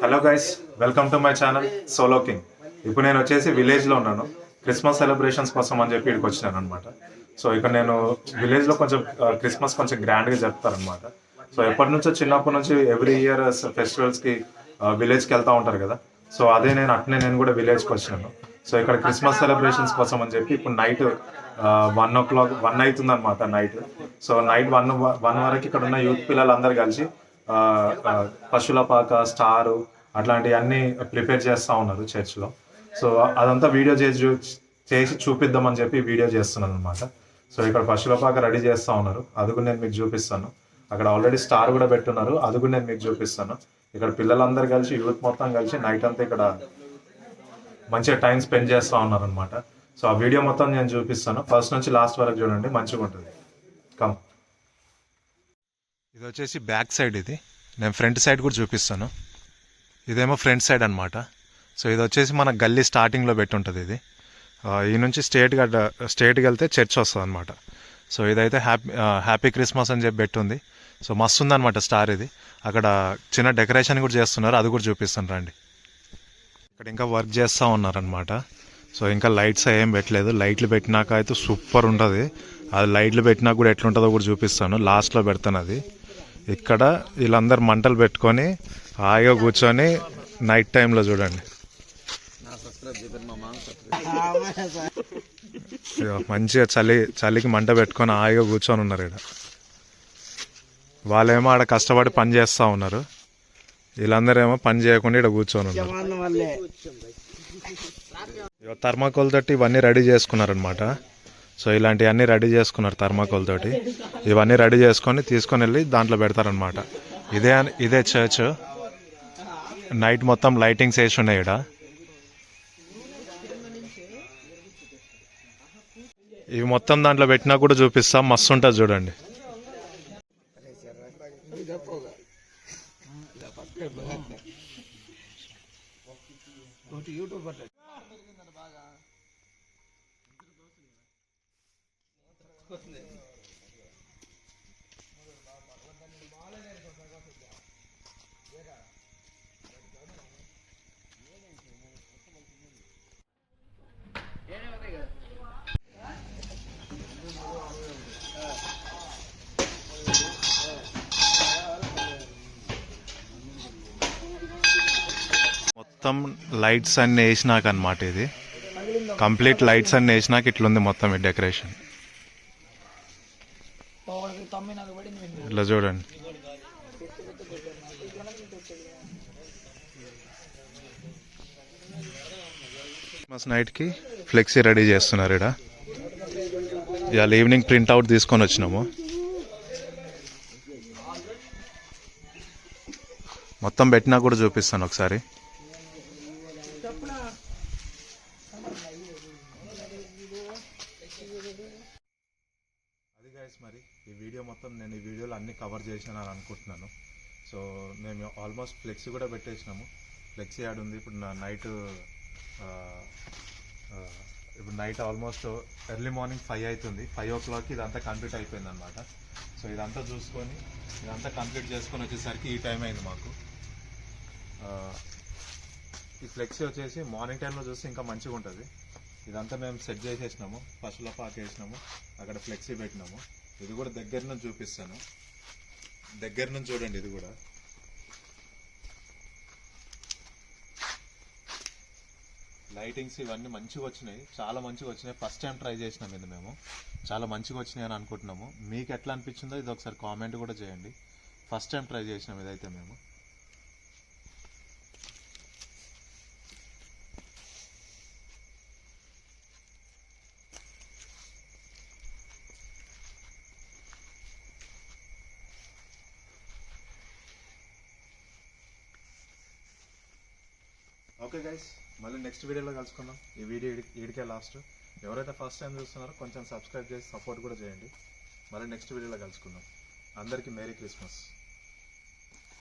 Hello guys, welcome to my channel solo king. ఇప్పుడు నేను వచ్చేసి విలేజ్లో ఉన్నాను. క్రిస్మస్ సెలబ్రేషన్స్ కోసం అని చెప్పి ఇక్కడికి వచ్చినాను అనమాట. సో ఇక్కడ నేను విలేజ్లో కొంచెం క్రిస్మస్ కొంచెం గ్రాండ్గా జరుపుతారనమాట. సో ఎప్పటి నుంచో చిన్నప్పటి నుంచి ఎవ్రీ ఇయర్ ఫెస్టివల్స్కి విలేజ్కి వెళ్తూ ఉంటారు కదా. సో అదే నేను కూడా విలేజ్కి వచ్చినాను. సో ఇక్కడ క్రిస్మస్ సెలబ్రేషన్స్ కోసం అని చెప్పి ఇప్పుడు నైట్ 1 అవుతుంది అనమాట నైట్. సో నైట్ 1 వరకు ఇక్కడ ఉన్న యూత్ పిల్లలందరూ కలిసి పశువుల పాక, స్టారు అట్లాంటివన్నీ ప్రిపేర్ చేస్తూ ఉన్నారు చర్చ్లో. సో అదంతా వీడియో చేసి చూపిద్దామని చెప్పి వీడియో చేస్తున్నాను అనమాట. సో ఇక్కడ పశువుల పాక రెడీ చేస్తూ ఉన్నారు, అది కూడా నేను మీకు చూపిస్తాను. అక్కడ ఆల్రెడీ స్టార్ కూడా పెట్టున్నారు, అది కూడా నేను మీకు చూపిస్తాను. ఇక్కడ పిల్లలందరూ కలిసి యూత్ మొత్తం కలిసి నైట్ అంతా ఇక్కడ మంచిగా టైం స్పెండ్ చేస్తూ ఉన్నారు అనమాట. సో ఆ వీడియో మొత్తం నేను చూపిస్తాను, ఫస్ట్ నుంచి లాస్ట్ వరకు చూడండి, మంచిగా ఉంటుంది. కమ్. ఇది వచ్చేసి బ్యాక్ సైడ్, ఇది నేను ఫ్రంట్ సైడ్ కూడా చూపిస్తాను. ఇదేమో ఫ్రంట్ సైడ్ అనమాట. సో ఇది వచ్చేసి మన గల్లీ స్టార్టింగ్లో పెట్టి ఉంటుంది. ఇది ఈ నుంచి స్ట్రేట్కి వెళ్తే చర్చ్ వస్తుంది అనమాట. సో ఇదైతే హ్యాపీ క్రిస్మస్ అని చెప్పి పెట్టుంది. సో మస్తు ఉందన్నమాట స్టార్. ఇది అక్కడ చిన్న డెకరేషన్ కూడా చేస్తున్నారు, అది కూడా చూపిస్తాను రండి. ఇక్కడ ఇంకా వర్క్ చేస్తూ ఉన్నారనమాట. సో ఇంకా లైట్స్ ఏం పెట్టలేదు, లైట్లు పెట్టినాక అయితే సూపర్ ఉంటుంది. అది లైట్లు పెట్టినాక కూడా ఎట్లుంటుందో కూడా చూపిస్తాను, లాస్ట్లో పెడతాను అది. ఇక్కడ వీళ్ళందరూ మంటలు పెట్టుకొని హాయిగా కూర్చొని నైట్ టైంలో చూడండి, మంచిగా చలికి మంట పెట్టుకొని హాయిగా కూర్చొని ఉన్నారు. ఇక్కడ వాళ్ళేమో ఆడ కష్టపడి పని చేస్తూ ఉన్నారు, వీళ్ళందరూ ఏమో పని చేయకుండా ఇక్కడ కూర్చొని ఉన్నారు. థర్మాకోల్ తోటి ఇవన్నీ రెడీ చేసుకున్నారనమాట. సో ఇలాంటివన్నీ రెడీ చేసుకున్నారు థర్మాకోల్ తోటి. ఇవన్నీ రెడీ చేసుకొని తీసుకొని వెళ్ళి దాంట్లో పెడతారనమాట. ఇదే చర్చ్. నైట్ మొత్తం లైటింగ్స్ వేసి ఉన్నాయి ఇక్కడ. ఇవి మొత్తం దాంట్లో పెట్టినా కూడా చూపిస్తాం, మస్తు ఉంటుంది చూడండి. మొత్తం లైట్స్ అన్నీ వేసినాక అనమాట, ఇది కంప్లీట్ లైట్స్ అన్నీ వేసినాక ఇట్లుంది మొత్తం ఈ డెకరేషన్. ఇట్లా చూడండి. క్రిస్మస్ నైట్కి ఫ్లెక్సీ రెడీ చేస్తున్నారు ఇక్కడ. ఇవాళ ఈవినింగ్ ప్రింట్అవుట్ తీసుకొని వచ్చినాము. మొత్తం పెట్టినా కూడా చూపిస్తాను ఒకసారి. అది గైస్, మరి ఈ వీడియో మొత్తం నేను ఈ వీడియోలో అన్ని కవర్ చేసినాను అనుకుంటున్నాను. సో మేము ఆల్మోస్ట్ ఫ్లెక్సీ కూడా పెట్టేసినాము. ఫ్లెక్సీ యాడ్ ఉంది. ఇప్పుడు నైట్ ఆల్మోస్ట్ ఎర్లీ మార్నింగ్ 5 అవుతుంది. 5 o'clock ఇదంతా కంప్లీట్ అయిపోయింది అనమాట. సో ఇదంతా చూసుకొని ఇదంతా కంప్లీట్ చేసుకొని వచ్చేసరికి ఈ టైం అయింది మాకు. ఈ ఫ్లెక్సీ వచ్చేసి మార్నింగ్ టైంలో చూస్తే ఇంకా మంచిగా ఉంటుంది. ఇదంతా మేము సెట్ చేసేసినాము, పశువుల పాక వేసినాము, అక్కడ ఫ్లెక్సీ పెట్టినాము. ఇది కూడా దగ్గర నుంచి చూపిస్తాను, దగ్గర నుంచి చూడండి. ఇది కూడా లైటింగ్స్ ఇవన్నీ మంచిగా వచ్చినాయి, చాలా మంచిగా వచ్చినాయి. ఫస్ట్ టైం ట్రై చేసినాం ఇది మేము, చాలా మంచిగా వచ్చినాయి అని అనుకుంటున్నాము. మీకు ఎట్లా అనిపించిందో ఇది ఒకసారి కామెంట్ కూడా చేయండి. ఫస్ట్ టైం ట్రై చేసినాం ఇదైతే మేము. ఓకే గైస్, మళ్ళీ నెక్స్ట్ వీడియోలో కలుసుకుందాం. ఈ వీడియో ఈడికే లాస్ట్. ఎవరైతే ఫస్ట్ టైం చూస్తున్నారో కొంచెం సబ్స్క్రైబ్ చేసి సపోర్ట్ కూడా చేయండి. మళ్ళీ నెక్స్ట్ వీడియోలో కలుసుకుందాం. అందరికీ మేరీ క్రిస్మస్.